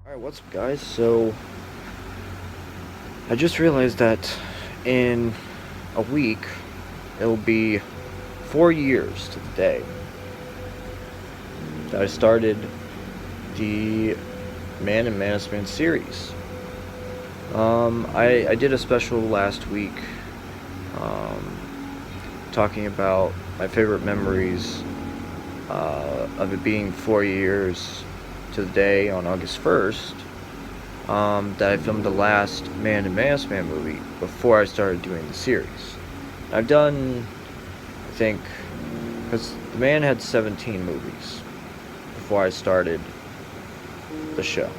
Alright, what's up, guys? So, I just realized that in a week, it'll be 4 years to the day that I started the Man and Mannesman series. I did a special last week, um, talking about my favorite memories of it being 4 years to the day on August 1st, that I filmed the last Man and Mannesman movie before I started doing the series. I've done, I think, because the Man had 17 movies before I started the show.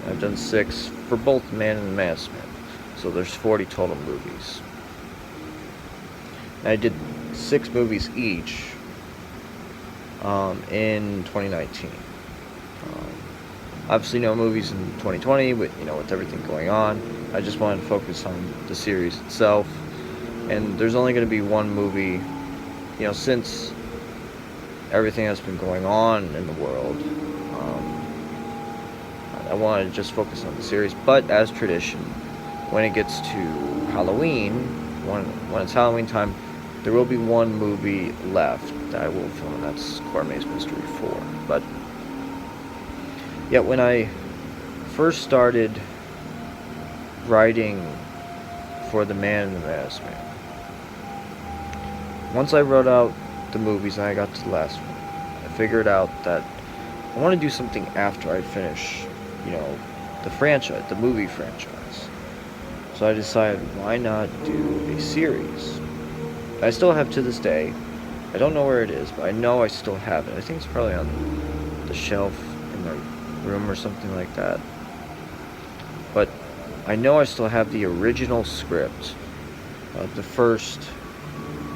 I've done 6 for both Man and the Mannesman, so there's 40 total movies. And I did 6 movies each in 2019. Obviously no movies in 2020, but with everything going on, I just wanted to focus on the series itself. And there's only going to be one movie, since everything has been going on in the world. I wanted to just focus on the series, but as tradition, when it gets to Halloween, when it's Halloween time, there will be one movie left that I will film, and that's Cormier's Mystery 4. But yeah, when I first started writing for The Man and the Mannesman, once I wrote out the movies and I got to the last one, I figured out that I want to do something after I finish, the franchise, the movie franchise. So I decided, why not do a series? I still have to this day. I don't know where it is, but I know I still have it. I think it's probably on the shelf in my room or something like that. But I know I still have the original script of the first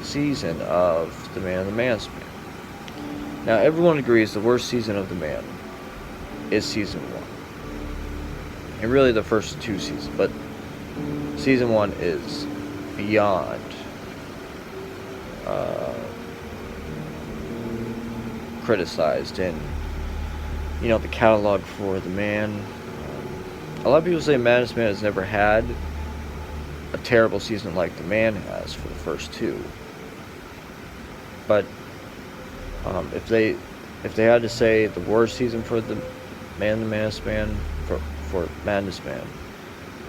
season of The Man and the Mannesman. Now, everyone agrees the worst season of The Man is season 1. And really the first 2 seasons, but season 1 is beyond criticized in the catalog for The Man. A lot of people say Mannesman has never had a terrible season like The Man has for the first 2. But if they had to say the worst season for The Man and the Mannesman, for Mannesman,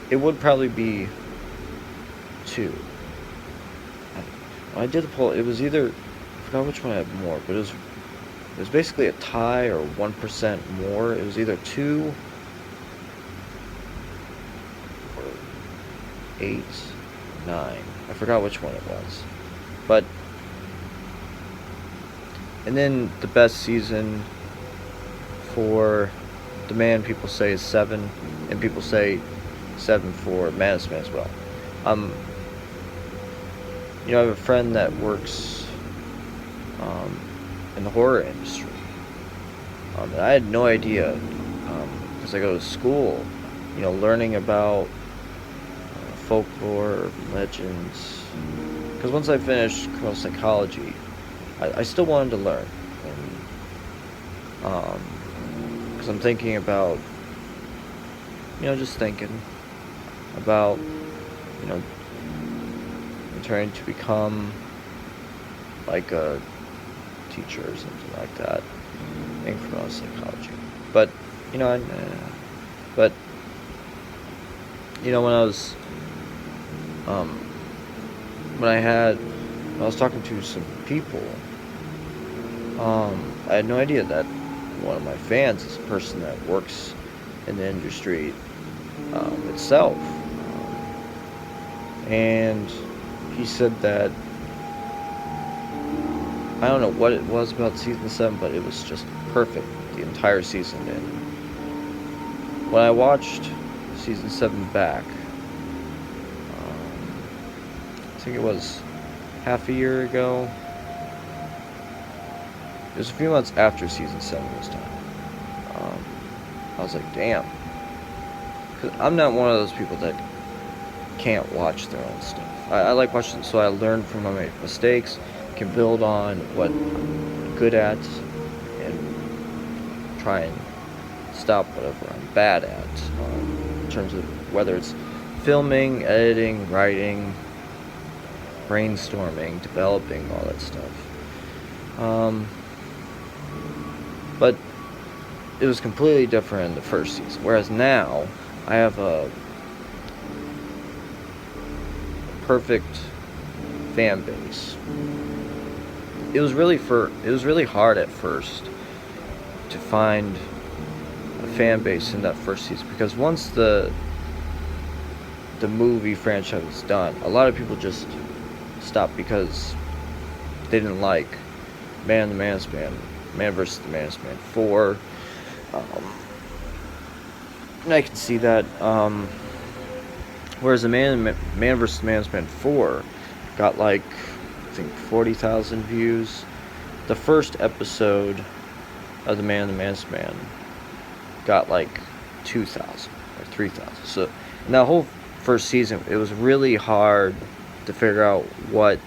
it would probably be 2. I did the poll. It was either, I forgot which one I had more, but it was basically a tie or 1% more. It was either 2 or 8, 9. I forgot which one it was. But, and then the best season for The Man, people say, is 7, and people say 7 for Mannesman as well. I have a friend that works in the horror industry. And I had no idea, because I go to school, learning about folklore, legends. Because once I finished criminal psychology, I still wanted to learn. Because I'm thinking about, just thinking about, trying to become like a teacher or something like that in criminal psychology. But when I was when I was talking to some people, I had no idea that one of my fans is a person that works in the industry itself, and he said that, I don't know what it was about season 7, but it was just perfect, the entire season. And when I watched season 7 back, I think it was half a year ago. It was a few months after season 7 was done. I was like, damn. Because I'm not one of those people that can't watch their own stuff. I like watching, so I learn from my mistakes, can build on what I'm good at, and try and stop whatever I'm bad at, in terms of whether it's filming, editing, writing, brainstorming, developing, all that stuff. But it was completely different in the first season. Whereas now, I have a perfect fan base. It was really hard at first to find a fan base in that first season, because once the movie franchise was done, a lot of people just stopped because they didn't like Man vs. the Man 4. And I can see that. Whereas the Man vs. Man 4 got like, I think, 40,000 views. The first episode of the Man got like 2,000 or 3,000. So in that whole first season, it was really hard to figure out what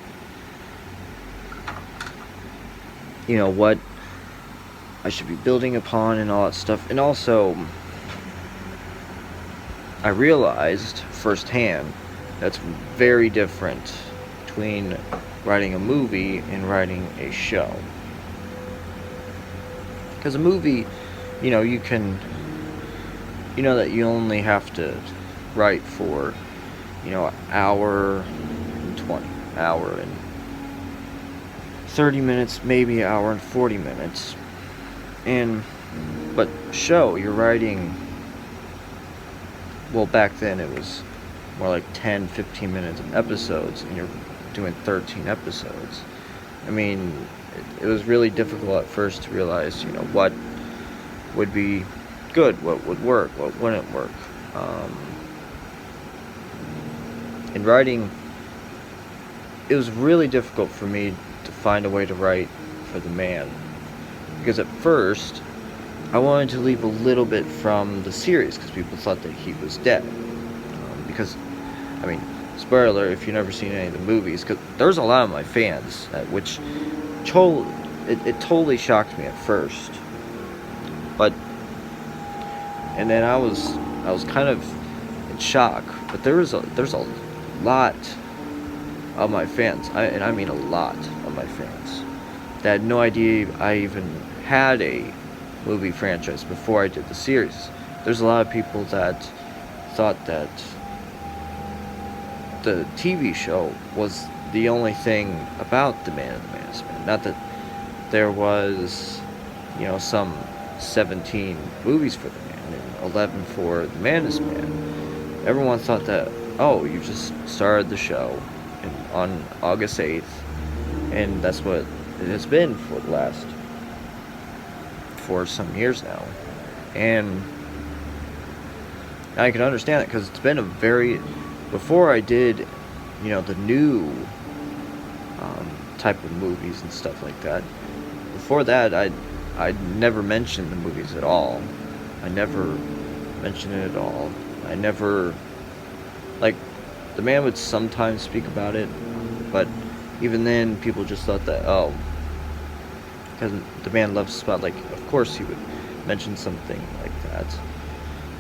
I should be building upon and all that stuff. And also, I realized firsthand that's very different between writing a movie and writing a show. Because a movie, you can, that you only have to write for, hour and 20, hour and 30 minutes, maybe an hour and 40 minutes. But show, you're writing, well, back then it was more like 10, 15 minutes of episodes, and you're doing 13 episodes. I mean, it was really difficult at first to realize, what would be good, what would work, what wouldn't work. In writing, it was really difficult for me to find a way to write for the Man, because at first I wanted to leave a little bit from the series because people thought that he was dead. Because, I mean, spoiler if you've never seen any of the movies, because there's a lot of my fans which it totally shocked me at first. But, and then I was kind of in shock. But there's a lot of my fans, and I mean a lot of my fans, that had no idea I even had a movie franchise before I did the series. There's a lot of people that thought that the TV show was the only thing about the Man and the Man's Man. Not that there was, some 17 movies for the Man and 11 for the Man's Man. Everyone thought that, oh, you just started the show on August 8th, and that's what it has been for some years now. And I can understand it, because it's been before I did, the new type of movies and stuff like that. Before that, I'd never mentioned the movies at all. I never mentioned it at all. I never, like, the Man would sometimes speak about it, but even then, people just thought that, oh, because the Man loves Spotlight, of course he would mention something like that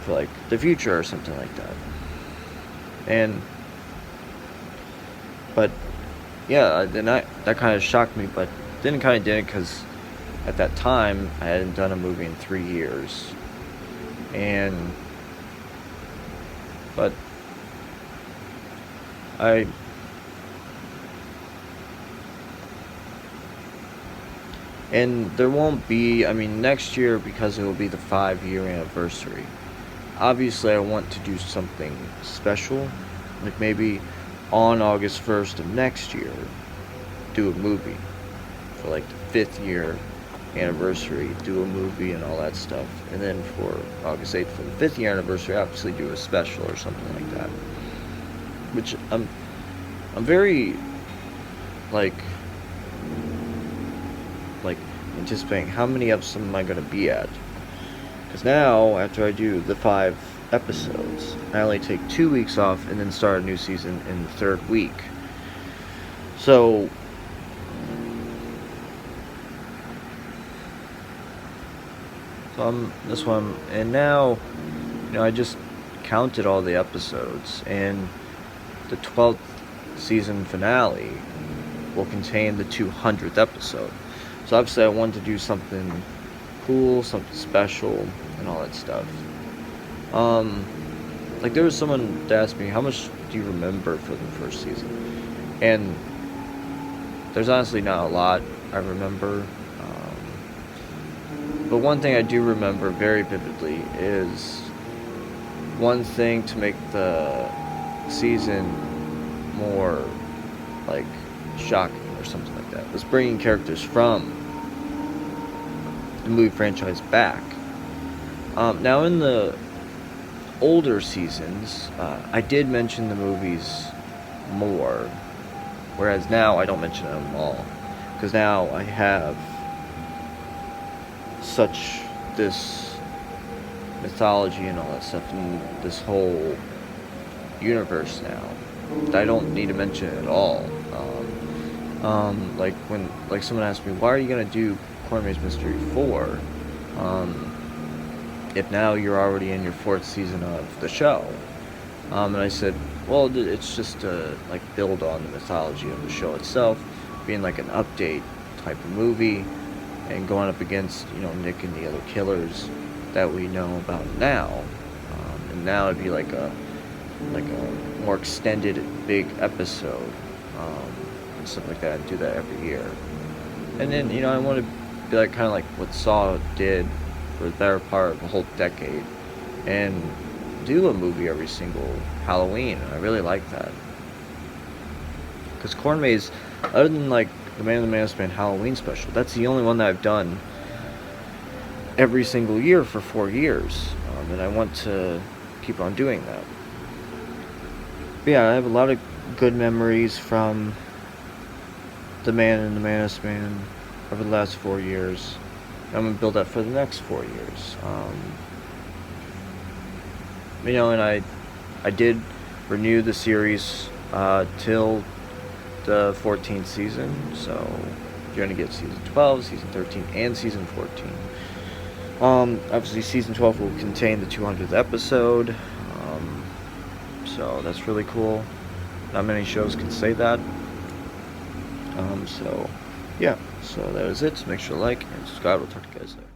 for, like, the future or something like that. But yeah, then that kind of shocked me, but then kind of didn't, because at that time I hadn't done a movie in 3 years, but and there won't be, next year, because it will be the 5-year anniversary. Obviously, I want to do something special, like maybe on August 1st of next year, do a movie for like the 5th year anniversary, do a movie and all that stuff. And then for August 8th, for the 5th year anniversary, obviously do a special or something like that. Which I'm very, like anticipating how many episodes am I going to be at. Because now, after I do the 5 episodes, I only take 2 weeks off and then start a new season in the 3rd week. So, So this one, and now, I just counted all the episodes, and the 12th season finale will contain the 200th episode. So obviously I wanted to do something cool, something special, and all that stuff. Like there was someone that asked me, how much do you remember for the first season? And there's honestly not a lot I remember. But one thing I do remember very vividly is one thing to make the season more like shocking or something like that was bringing characters from the movie franchise back. Now in the older seasons, I did mention the movies more, whereas now I don't mention them at all, because now I have such this mythology and all that stuff and this whole universe now that I don't need to mention it at all. Like when someone asked me, why are you gonna do Cormier's Mystery 4 if now you're already in your 4th season of the show? And I said, well, it's just to like build on the mythology of the show itself, being like an update type of movie, and going up against Nick and the other killers that we know about now. And now it'd be like a more extended big episode, and stuff like that, and do that every year. And then I want to be like kind of like what Saw did for their part of the whole decade, and do a movie every single Halloween. And I really like that, because Cormier's, other than like the Man in the Mask Man Halloween special, that's the only one that I've done every single year for 4 years, and I want to keep on doing that. But yeah, I have a lot of good memories from the Man in the Mask Man over the last 4 years. I'm gonna build that for the next 4 years. And I did renew the series till the 14th season, so you're gonna get season 12, season 13, and season 14. Obviously season 12 will contain the 200th episode, so that's really cool. Not many shows can say that. So yeah, so that is it. So make sure to like and subscribe. We'll talk to you guys later.